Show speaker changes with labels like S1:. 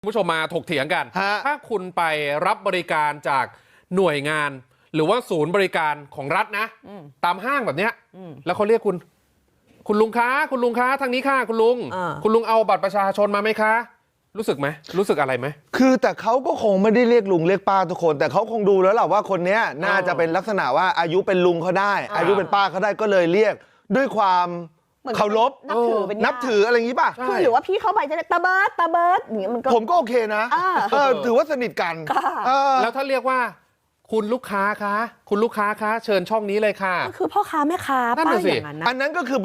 S1: ผู้ชมมาถกเถียงกันถ้าคุณไปรับบริการจากหน่วยงานหรือว่าศูนย์บริการของรัฐนะตามห้างแบบเนี้ยแล้วเขาเรียกคุณลุงคะคุณลุงคะทางนี้ค่ะคุณลุงเอาบัตรประชาชนมาไหมคะรู้สึกไหมรู้สึกอะไรไหม
S2: คือแต่เขาก็คงไม่ได้เรียกลุงเรียกป้าทุกคนแต่เขาคงดูแล้วแหละว่าคนนี้น่าจะเป็นลักษณะว่าอายุเป็นลุงเขาได้อายุเป็นป้าเขาได้ก็เลยเรียกด้วยความเคารพนับถืออะไรอย่างนี้ป่ะ
S3: คือหรือว่าพี่เข้าไปจะตาเบิร์ดอย่างเงี้ยมันก็
S2: ผมก็โอเคนะถือว่าสนิทกัน
S1: แล้วถ้าเรียกว่าคุณลูกค้าคะคุณลูกค้าคะเชิญช่องนี้เลยค่ะ
S3: คือพ่อค้าแม่ค้าป้าอย่างนั้นนะ
S2: อันนั้นก็คือ